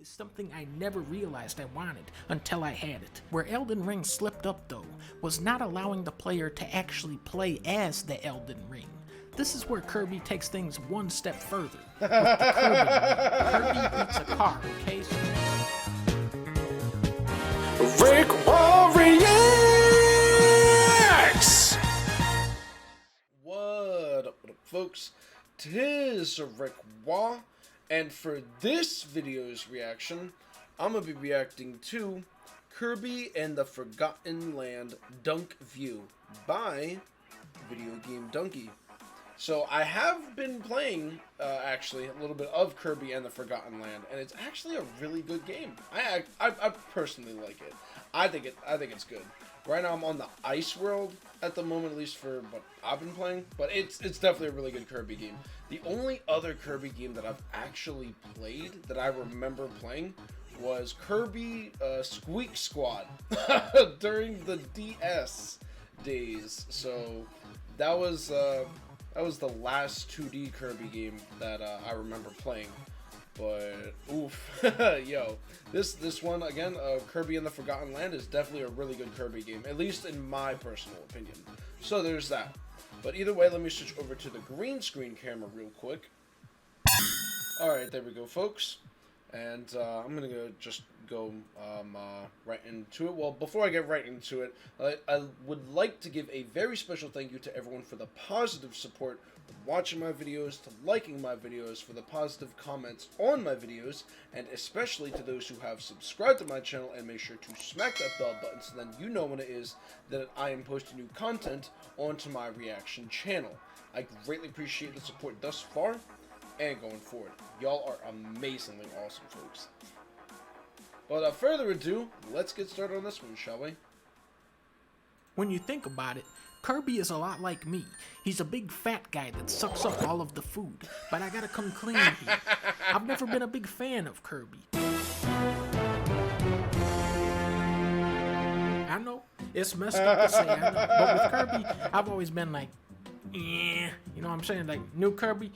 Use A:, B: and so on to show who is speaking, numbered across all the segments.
A: is something I never realized I wanted until I had it. Where Elden Ring slipped up though, was not allowing the player to actually play as the Elden Ring. This is where Kirby takes things one step further. With the Kirby eats a car, okay? So
B: RickWa Reacts!
C: What up, folks? Tis RickWa, and for this video's reaction, I'm gonna be reacting to Kirby and the Forgotten Land Dunkview by videogamedunkey. So I have been playing, actually, a little bit of Kirby and the Forgotten Land, and it's actually a really good game. I personally like it. I think it's good. Right now I'm on the Ice World at the moment, at least for what I've been playing, but it's definitely a really good Kirby game. The only other Kirby game that I've actually played that I remember playing was Kirby Squeak Squad during the DS days. So that was the last 2D Kirby game that I remember playing. But oof, yo, this one again, Kirby and the Forgotten Land is definitely a really good Kirby game, at least in my personal opinion. So there's that. But either way, let me switch over to the green screen camera real quick. All right, there we go, folks. And I'm gonna just go right into it. Well, before I get right into it, I would like to give a very special thank you to everyone for the positive support, for watching my videos, to liking my videos, for the positive comments on my videos, and especially to those who have subscribed to my channel and make sure to smack that bell button so then you know when it is that I am posting new content onto my reaction channel. I greatly appreciate the support thus far and going forward. Y'all are amazingly awesome, folks. But without further ado, let's get started on this one, shall we?
A: when you think about it, Kirby is a lot like me. He's a big fat guy that sucks up all of the food. But I gotta come clean here. I've never been a big fan of Kirby. I know, it's messed up to say, I know. But with Kirby, I've always been like, you know what I'm saying? Like, new Kirby,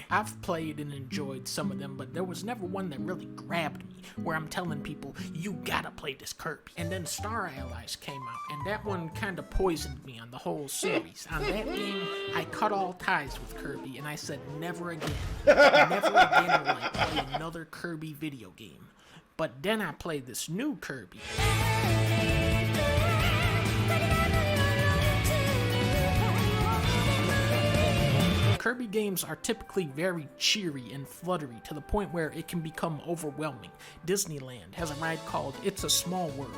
A: I've played and enjoyed some of them, but there was never one that really grabbed me, where I'm telling people, you gotta play this Kirby. And then Star Allies came out, and that one kind of poisoned me on the whole series. On that game, I cut all ties with Kirby, and I said, never again. Never again will I play another Kirby video game. But then I played this new Kirby. Kirby games are typically very cheery and fluttery to the point where it can become overwhelming. Disneyland has a ride called It's a Small World.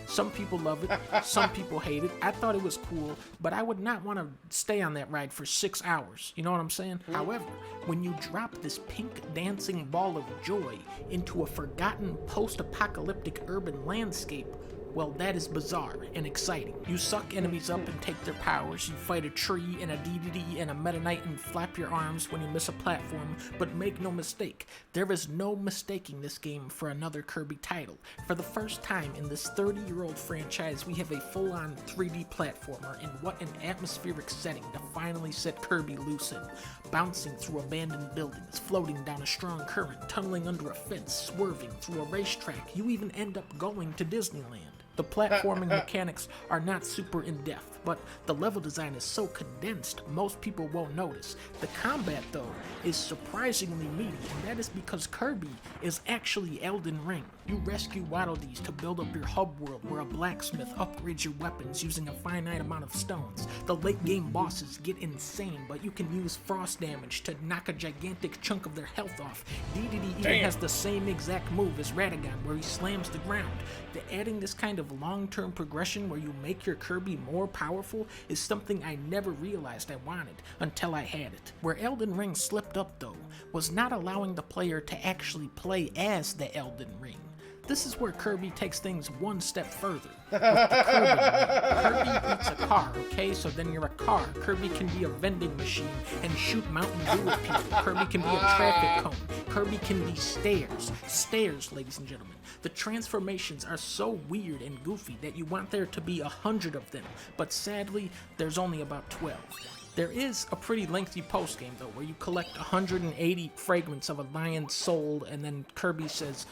A: Some people love it, some people hate it. I thought it was cool, but I would not want to stay on that ride for 6 hours. You know what I'm saying? However, when you drop this pink dancing ball of joy into a forgotten post-apocalyptic urban landscape, well, that is bizarre and exciting. You suck enemies up and take their powers, you fight a tree and a DDD and a Meta Knight and flap your arms when you miss a platform, but make no mistake, there is no mistaking this game for another Kirby title. For the first time in this 30-year-old franchise, we have a full-on 3D platformer, and what an atmospheric setting to finally set Kirby loose in. Bouncing through abandoned buildings, floating down a strong current, tunneling under a fence, swerving through a racetrack, you even end up going to Disneyland. The platforming mechanics are not super in-depth, but the level design is so condensed, most people won't notice. The combat, though, is surprisingly meaty, and that is because Kirby is actually Elden Ring. You rescue Waddle Dees to build up your hub world where a blacksmith upgrades your weapons using a finite amount of stones. The late game bosses get insane, but you can use frost damage to knock a gigantic chunk of their health off. DDD even has the same exact move as Radagon, where he slams the ground. Adding this kind of long-term progression where you make your Kirby more powerful is something I never realized I wanted until I had it. Where Elden Ring slipped up though, was not allowing the player to actually play as the Elden Ring. This is where Kirby takes things one step further. With the Kirby eats a car, okay? So then you're a car. Kirby can be a vending machine and shoot Mountain Dew at people. Kirby can be a traffic cone. Kirby can be stairs. Stairs, ladies and gentlemen. The transformations are so weird and goofy that you want there to be 100 of them, but sadly, there's only about 12. There is a pretty lengthy post game though, where you collect 180 fragments of a lion's soul, and then Kirby says,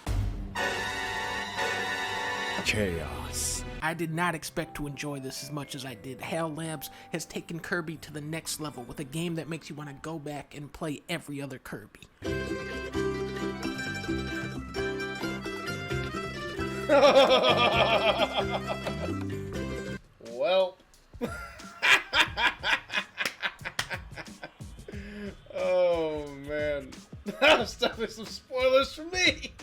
B: Chaos.
A: I did not expect to enjoy this as much as I did. HAL Labs has taken Kirby to the next level with a game that makes you want to go back and play every other Kirby.
C: Well. Oh man. That's definitely some spoilers for me.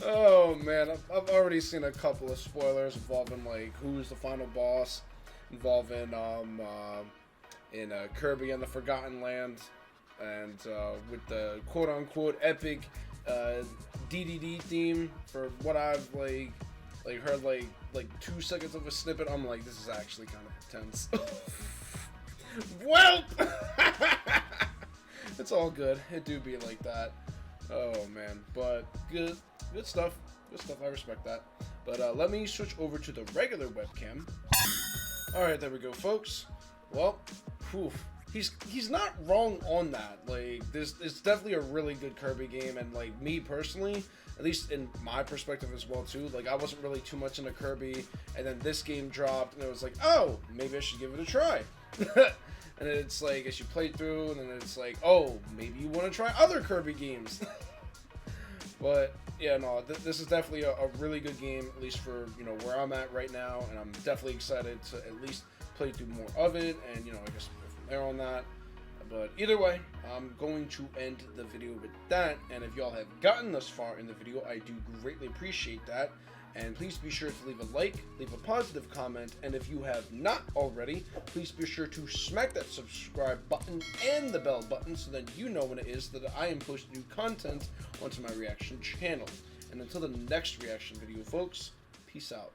C: Oh man, I've already seen a couple of spoilers involving like who's the final boss, involving in Kirby and the Forgotten Land, and with the quote-unquote epic DDD theme. For what I've like heard like 2 seconds of a snippet, I'm like, this is actually kind of intense. Well, it's all good. It do be like that. Oh man, but good stuff. Good stuff. I respect that. But let me switch over to the regular webcam. All right, there we go, folks. Well, whew, he's not wrong on that. Like, it's definitely a really good Kirby game, and like me personally, at least in my perspective as well too. Like, I wasn't really too much into Kirby, and then this game dropped, and it was like, oh, maybe I should give it a try. And it's like, as you play through, and then it's like, oh, maybe you want to try other Kirby games. But yeah, no, this is definitely a really good game, at least for, you know, where I'm at right now, and I'm definitely excited to at least play through more of it, and, you know, I guess go from there on that. But either way, I'm going to end the video with that, and if y'all have gotten this far in the video, I do greatly appreciate that. And please be sure to leave a like, leave a positive comment, and if you have not already, please be sure to smack that subscribe button and the bell button so that you know when it is that I am posting new content onto my reaction channel. And until the next reaction video, folks, peace out.